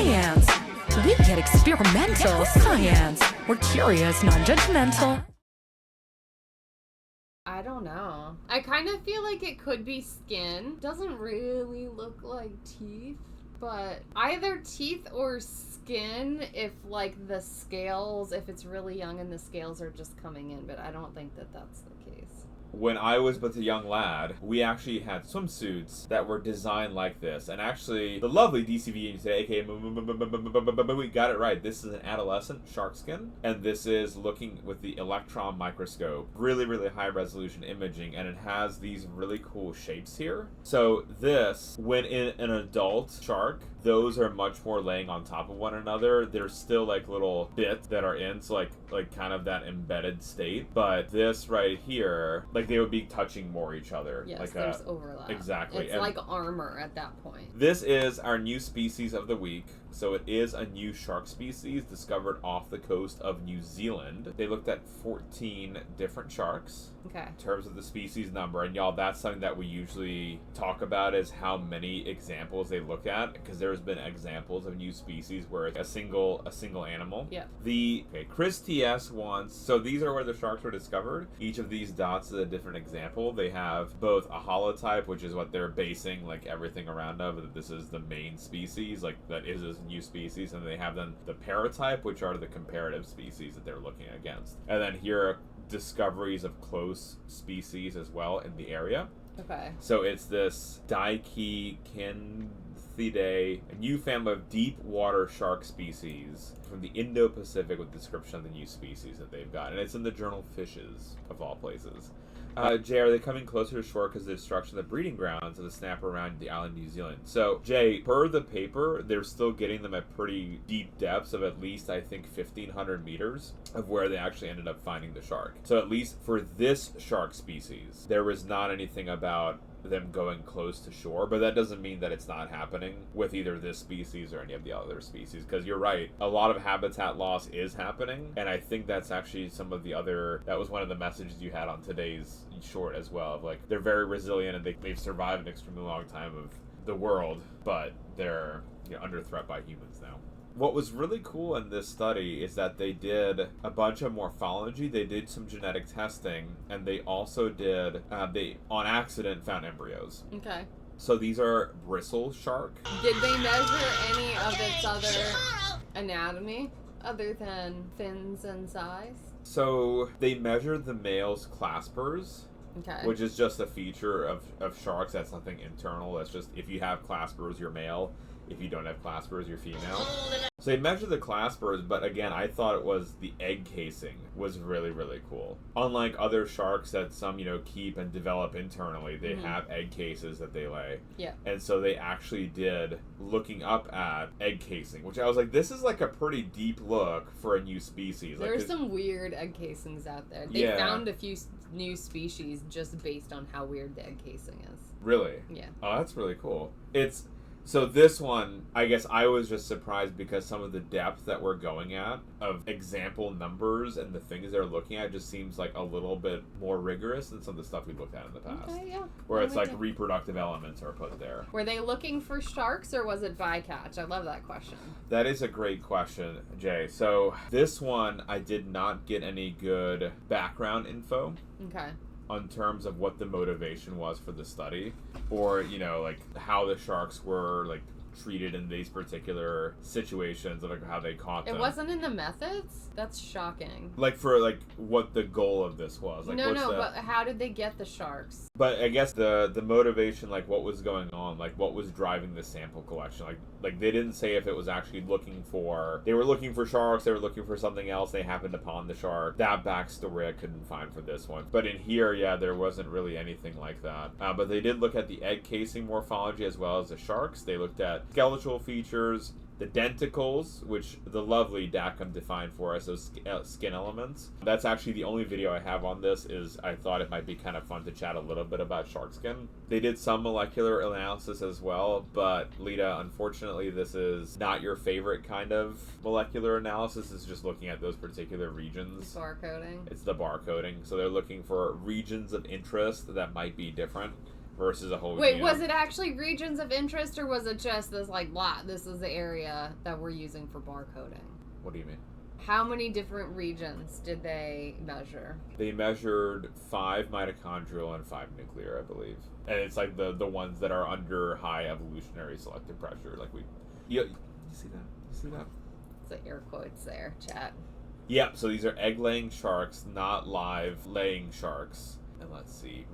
SciAnts. We get experimental SciAnts. We're curious, non-judgmental. I don't know. I kind of feel like it could be skin. Doesn't really look like teeth, but either teeth or skin if like the scales, if it's really young and the scales are just coming in, but I don't think that that's the case. When I was but a young lad, we actually had swimsuits that were designed like this. And actually, the lovely DCV today, aka we got it right. This is an adolescent shark skin, and this is looking with the electron microscope. Really, really high resolution imaging, and it has these really cool shapes here. So this, when in an adult shark, those are much more laying on top of one another. There's still like little bits that are in, so like kind of that embedded state. But this right here, like they would be touching more each other. Yes, like there's overlap. Exactly. It's like armor at that point. This is our new species of the week. So it is a new shark species discovered off the coast of New Zealand. They looked at 14 different sharks. Okay. In terms of the species number, and y'all, that's something that we usually talk about is how many examples they look at, because there's been examples of new species where it's a single animal. Yeah. Chris TS wants, so these are where the sharks were discovered. Each of these dots is a different example. They have both a holotype, which is what they're basing like everything around of, that this is the main species, like that is this new species, and they have then the paratype, which are the comparative species that they're looking against. And then here are discoveries of close species as well in the area. Okay. So it's this Daikichinthidae, a new family of deep water shark species from the Indo-Pacific with description of the new species that they've got. And it's in the journal Fishes, of all places. Jay, are they coming closer to shore because of the destruction of the breeding grounds of the snapper around the island New Zealand? So, Jay, per the paper, they're still getting them at pretty deep depths of at least, I think, 1,500 meters of where they actually ended up finding the shark. So at least for this shark species, there was not anything about them going close to shore, but that doesn't mean that it's not happening with either this species or any of the other species, because you're right, a lot of habitat loss is happening, and I think that's actually some of the other, that was one of the messages you had on today's short as well, of like, they're very resilient and they've survived an extremely long time of the world, but they're under threat by humans now. What was really cool in this study is that they did a bunch of morphology, they did some genetic testing, and they also did, they on accident found embryos. Okay. So these are bristle shark. Did they measure any of its other anatomy other than fins and size? So they measured the male's claspers. Okay. Which is just a feature of sharks. That's nothing internal. That's just if you have claspers, you're male. If you don't have claspers, you're female. So they measured the claspers, but again, I thought it was the egg casing was really, really cool. Unlike other sharks that some, keep and develop internally, they have egg cases that they lay. Yeah. And so they actually did looking up at egg casing, which I was like, this is like a pretty deep look for a new species. There's some weird egg casings out there. They found a few new species just based on how weird the egg casing is. Really? Yeah. Oh, that's really cool. So this one, I guess I was just surprised because some of the depth that we're going at of example numbers and the things they're looking at just seems like a little bit more rigorous than some of the stuff we looked at in the past. Okay, yeah. Where it's like reproductive elements are put there. Were they looking for sharks or was it bycatch? I love that question. That is a great question, Jay. So this one, I did not get any good background info. Okay. On terms of what the motivation was for the study, or like how the sharks were like treated in these particular situations, like how they caught them. It wasn't in the methods? That's shocking. Like for like what the goal of this was. Like, but how did they get the sharks? But I guess the motivation, like what was going on, like what was driving the sample collection, like they didn't say if it was actually they were looking for sharks, they were looking for something else, they happened upon the shark. That backstory I couldn't find for this one. But in here, there wasn't really anything like that. But they did look at the egg casing morphology as well as the sharks. They looked at skeletal features, the denticles, which the lovely Dacum defined for us, those skin elements. That's actually the only video I have on this. Is I thought it might be kind of fun to chat a little bit about shark skin. They did some molecular analysis as well, but Lita, unfortunately, this is not your favorite kind of molecular analysis. It's just looking at those particular regions. Barcoding. It's the barcoding. So they're looking for regions of interest that might be different. versus a whole. Wait, was it actually regions of interest, or was it just this like lot? This is the area that we're using for barcoding. What do you mean? How many different regions did they measure? They measured 5 mitochondrial and 5 nuclear, I believe. And it's like the ones that are under high evolutionary selective pressure. Like you see that? You see that? It's the air quotes there, chat. Yep, so these are egg-laying sharks, not live-laying sharks. And let's see.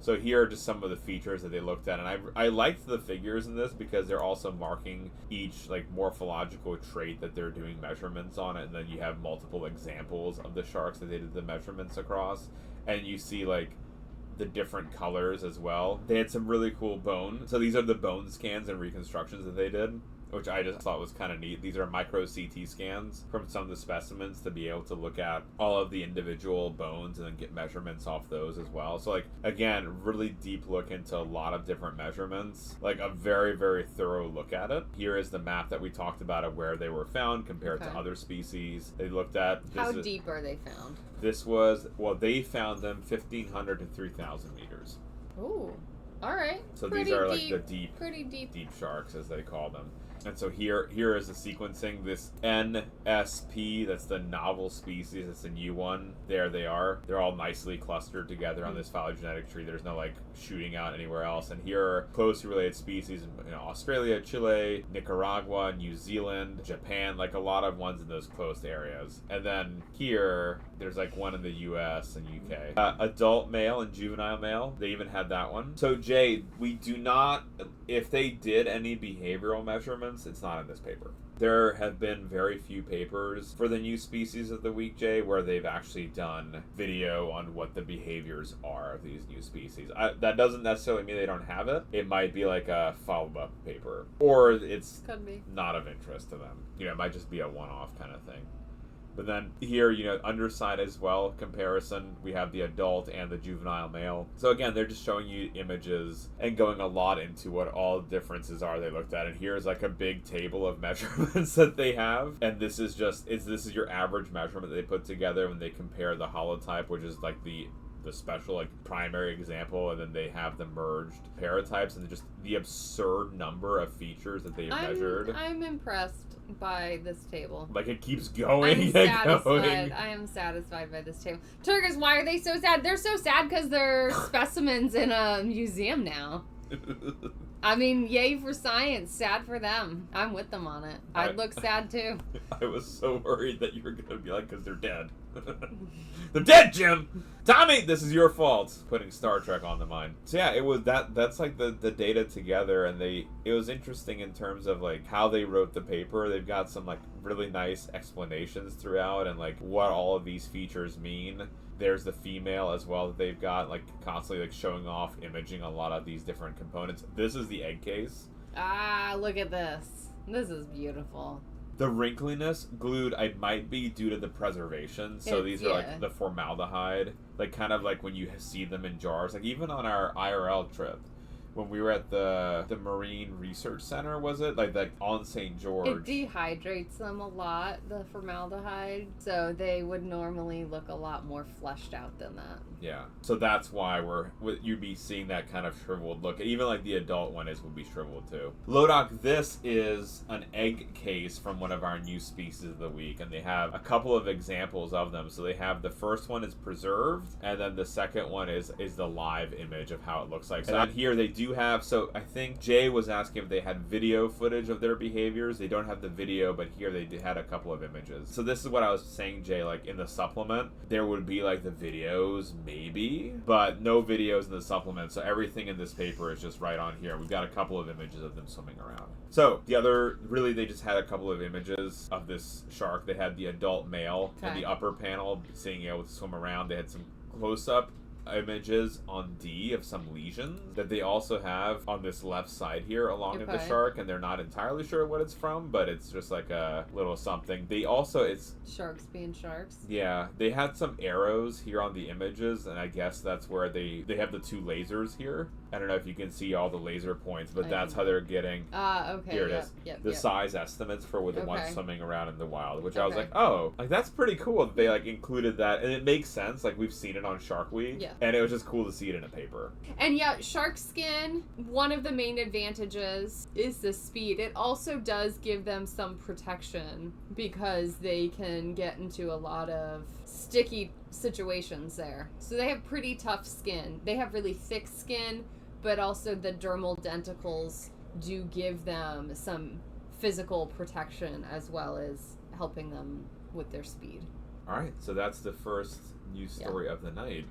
So here are just some of the features that they looked at, and I liked the figures in this because they're also marking each like morphological trait that they're doing measurements on it, and then you have multiple examples of the sharks that they did the measurements across, and you see like the different colors as well. They had some really cool bone. So these are the bone scans and reconstructions that they did, which I just thought was kind of neat. These are micro CT scans from some of the specimens to be able to look at all of the individual bones and then get measurements off those as well. So like, again, really deep look into a lot of different measurements, like a very, very thorough look at it. Here is the map that we talked about of where they were found compared to other species. They looked at... How deep are they found? This was, well, they found them 1,500 to 3,000 meters. Ooh, all right. So pretty these are deep, like the pretty deep sharks, as they call them. And so here is the sequencing. This NSP, that's the novel species, it's the new one. There they are. They're all nicely clustered together on this phylogenetic tree. There's no like shooting out anywhere else. And here are closely related species in Australia, Chile, Nicaragua, New Zealand, Japan, like a lot of ones in those close areas. And then here, there's like one in the US and UK. Adult male and juvenile male, they even had that one. So Jay, we do not, if they did any behavioral measurements, it's not in this paper. There have been very few papers for the new species of the week, Jay, where they've actually done video on what the behaviors are of these new species. That doesn't necessarily mean they don't have it. It might be like a follow-up paper, or it's not of interest to them. It might just be a one-off kind of thing. But then here, underside as well, comparison, we have the adult and the juvenile male. So again, they're just showing you images and going a lot into what all the differences are they looked at. And here's like a big table of measurements that they have. And this is this is your average measurement that they put together when they compare the holotype, which is like the special like primary example, and then they have the merged paratypes and just the absurd number of features that they've measured. I'm impressed by this table. Like it keeps going. I'm satisfied. I am satisfied by this table. Turgis, why are they so sad? They're so sad because they're specimens in a museum now. I mean, yay for science. Sad for them. I'm with them on it. I'd look sad too. I was so worried that you were going to be like, because they're dead. They're dead, Jim! Tommy, this is your fault. Putting Star Trek on the mind. So yeah, it was that's like the data together, and it was interesting in terms of like how they wrote the paper. They've got some like really nice explanations throughout and like what all of these features mean. There's the female as well that they've got like constantly like showing off imaging a lot of these different components. This is the egg case. Ah, look at this. This is beautiful. The wrinkliness glued, I might be due to the preservation. So these are like the formaldehyde, like kind of like when you see them in jars. Like even on our IRL trip, when we were at the Marine Research Center, was it? Like on St. George. It dehydrates them a lot, the formaldehyde. So they would normally look a lot more fleshed out than that. Yeah. So that's why you'd be seeing that kind of shriveled look. Even like the adult one would be shriveled too. Lodoc, this is an egg case from one of our new species of the week, and they have a couple of examples of them. So they have the first one is preserved, and then the second one is the live image of how it looks like. So here they do have, so I think Jay was asking if they had video footage of their behaviors. They don't have the video, but here they had a couple of images. So this is what I was saying, Jay, like in the supplement, there would be like the videos, maybe, but no videos in the supplement. So everything in this paper is just right on here. We've got a couple of images of them swimming around. So the other, really, they just had a couple of images of this shark. They had the adult male in the upper panel, seeing able to swim around. They had some close-up images on D of some lesions that they also have on this left side here along with the shark, and they're not entirely sure what it's from, but it's just like a little something. They also, it's sharks being sharks. Yeah, they had some arrows here on the images, and I guess that's where they have the two lasers here I don't know if you can see all the laser points, but I that's can- how they're getting Okay. here it yep, is. Yep, the yep. size estimates for the ones Okay. swimming around in the wild, which I was Okay. like, oh, like that's pretty cool that they like included that, and it makes sense. Like we've seen it on Shark Week, Yeah. and it was just cool to see it in a paper. And yeah, shark skin, one of the main advantages is the speed. It also does give them some protection because they can get into a lot of sticky situations there. So they have pretty tough skin. They have really thick skin, but also the dermal denticles do give them some physical protection as well as helping them with their speed. All right, so that's the first news story of the night.